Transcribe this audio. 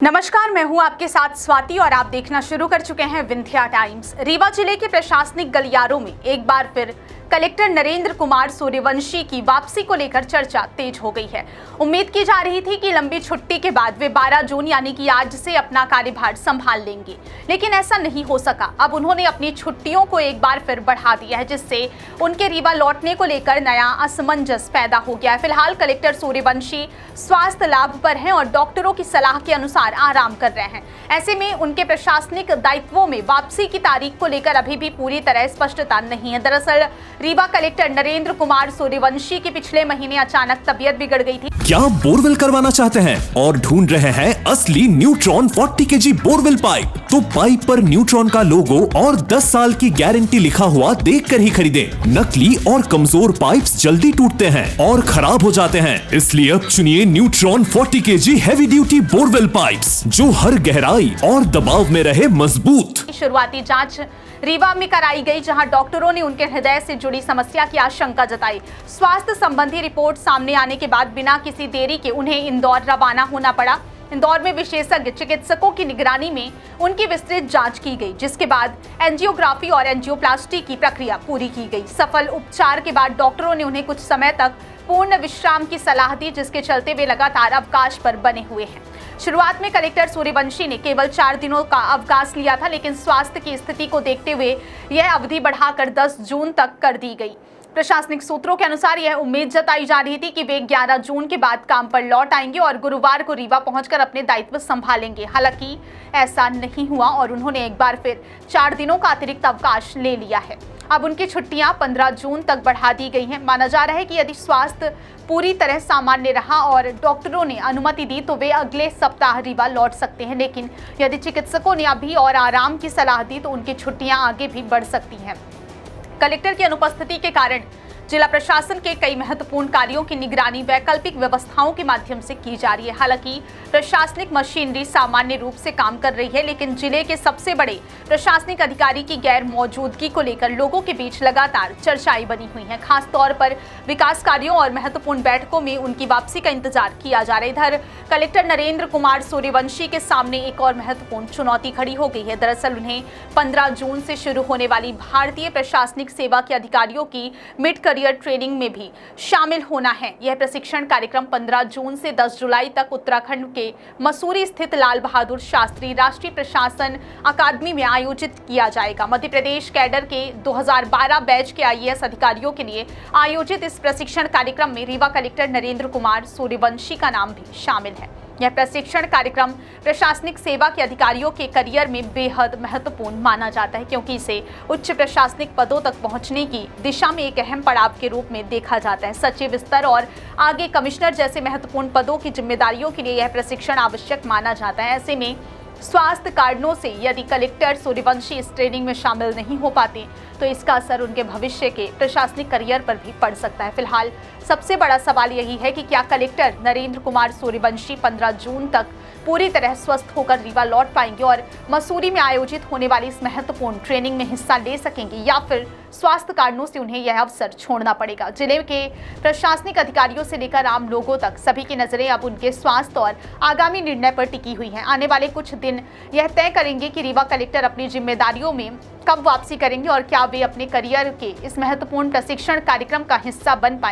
नमस्कार, मैं हूं आपके साथ स्वाति और आप देखना शुरू कर चुके हैं विंध्या टाइम्स। रीवा जिले के प्रशासनिक गलियारों में एक बार फिर कलेक्टर नरेंद्र कुमार सूर्यवंशी की वापसी को लेकर चर्चा तेज हो गई है। उम्मीद की जा रही थी कि लंबी छुट्टी के बाद वे 12 जून यानी कि आज से अपना कार्यभार संभाल लेंगे, लेकिन ऐसा नहीं हो सका। अब उन्होंने अपनी छुट्टियों को एक बार फिर बढ़ा दिया है, जिससे उनके रीवा लौटने को लेकर नया असमंजस पैदा हो गया है। फिलहाल कलेक्टर सूर्यवंशी स्वास्थ्य लाभ पर हैं और डॉक्टरों की सलाह के अनुसार आराम कर रहे हैं। ऐसे में उनके प्रशासनिक दायित्वों में वापसी की तारीख को लेकर अभी भी पूरी तरह स्पष्टता नहीं है। दरअसल रीवा कलेक्टर नरेंद्र कुमार सूर्यवंशी की पिछले महीने अचानक तबीयत बिगड़ गई थी। क्या बोरवेल करवाना चाहते हैं और ढूंढ रहे हैं असली न्यूट्रॉन 40 केजी बोरवेल पाइप? तो पाइप पर न्यूट्रॉन का लोगो और 10 साल की गारंटी लिखा हुआ देखकर ही खरीदें। नकली और कमजोर पाइप्स जल्दी टूटते हैं और खराब हो जाते हैं, इसलिए अब चुनिए neutron 40 KG heavy duty borewell pipes, जो हर गहराई और दबाव में रहे मजबूत। शुरुआती जांच रीवा में कराई गई, जहां डॉक्टरों ने उनके हृदय से जुड़ी समस्या की आशंका जताई। स्वास्थ्य संबंधी रिपोर्ट सामने आने के बाद बिना किसी देरी के उन्हें इंदौर रवाना होना पड़ा। इंदौर में विशेषज्ञ चिकित्सकों की निगरानी में उनकी विस्तृत जांच की गई, जिसके बाद एंजियोग्राफी और एंजियोप्लास्टी की प्रक्रिया पूरी की गई। सफल उपचार के बाद डॉक्टरों ने उन्हें कुछ समय तक पूर्ण विश्राम की सलाह दी, जिसके चलते वे लगातार अवकाश पर बने हुए हैं। शुरुआत में कलेक्टर सूर्यवंशी ने केवल 4 दिनों का अवकाश लिया था, लेकिन स्वास्थ्य की स्थिति को देखते हुए यह अवधि बढ़ाकर 10 जून तक कर दी गई। प्रशासनिक सूत्रों के अनुसार यह उम्मीद जताई जा रही थी कि वे 11 जून के बाद काम पर लौट आएंगे और गुरुवार को रीवा पहुंचकर अपने दायित्व संभालेंगे। हालांकि ऐसा नहीं हुआ और उन्होंने एक बार फिर 4 दिनों का अतिरिक्त अवकाश ले लिया है। अब उनकी छुट्टियां 15 जून तक बढ़ा दी गई हैं। माना जा रहा है कि यदि स्वास्थ्य पूरी तरह सामान्य रहा और डॉक्टरों ने अनुमति दी तो वे अगले सप्ताह रीवा लौट सकते हैं, लेकिन यदि चिकित्सकों ने अभी और आराम की सलाह दी तो उनकी छुट्टियां आगे भी बढ़ सकती हैं। कलेक्टर की अनुपस्थिति के कारण जिला प्रशासन के कई महत्वपूर्ण कार्यों की निगरानी वैकल्पिक व्यवस्थाओं के माध्यम से की जा रही है। हालांकि प्रशासनिक मशीनरी सामान्य रूप से काम कर रही है, लेकिन जिले के सबसे बड़े प्रशासनिक अधिकारी की गैर मौजूदगी को लेकर लोगों के बीच लगातार चर्चाएं बनी हुई हैं। खास तौर पर विकास कार्यों और महत्वपूर्ण बैठकों में उनकी वापसी का इंतजार किया जा रहा है। इधर कलेक्टर नरेंद्र कुमार सूर्यवंशी के सामने एक और महत्वपूर्ण चुनौती खड़ी हो गई है। दरअसल उन्हें 15 जून से शुरू होने वाली भारतीय प्रशासनिक सेवा के अधिकारियों की मिड करियर ट्रेनिंग में भी शामिल होना है। यह प्रशिक्षण कार्यक्रम 15 जून से 10 जुलाई तक उत्तराखंड के मसूरी स्थित लाल बहादुर शास्त्री राष्ट्रीय प्रशासन अकादमी में आयोजित किया जाएगा। मध्य प्रदेश कैडर के 2012 बैच के IAS अधिकारियों के लिए आयोजित इस प्रशिक्षण कार्यक्रम में रीवा कलेक्टर नरेंद्र कुमार सूर्यवंशी का नाम भी शामिल है। यह प्रशिक्षण कार्यक्रम प्रशासनिक सेवा के अधिकारियों के करियर में बेहद महत्वपूर्ण माना जाता है, क्योंकि इसे उच्च प्रशासनिक पदों तक पहुंचने की दिशा में एक अहम पड़ाव के रूप में देखा जाता है। सचिव स्तर और आगे कमिश्नर जैसे महत्वपूर्ण पदों की जिम्मेदारियों के लिए यह प्रशिक्षण आवश्यक माना जाता है। ऐसे में स्वास्थ्य कारणों से यदि कलेक्टर सूर्यवंशी इस ट्रेनिंग में शामिल नहीं हो पाते तो इसका असर उनके भविष्य के प्रशासनिक करियर पर भी पड़ सकता है। फिलहाल सबसे बड़ा सवाल यही है कि क्या कलेक्टर नरेंद्र कुमार सूर्यवंशी 15 जून तक पूरी तरह स्वस्थ होकर रीवा लौट पाएंगे और मसूरी में आयोजित होने वाली इस महत्वपूर्ण ट्रेनिंग में हिस्सा ले सकेंगे, या फिर स्वास्थ्य कारणों से उन्हें यह अवसर छोड़ना पड़ेगा। जिले के प्रशासनिक अधिकारियों से लेकर आम लोगों तक सभी की नजरें अब उनके स्वास्थ्य और आगामी निर्णय पर टिकी हुई हैं। आने वाले कुछ दिन यह तय करेंगे कि रीवा कलेक्टर अपनी जिम्मेदारियों में कब वापसी करेंगे और क्या वे अपने करियर के इस महत्वपूर्ण प्रशिक्षण कार्यक्रम का हिस्सा बन पाएंगे।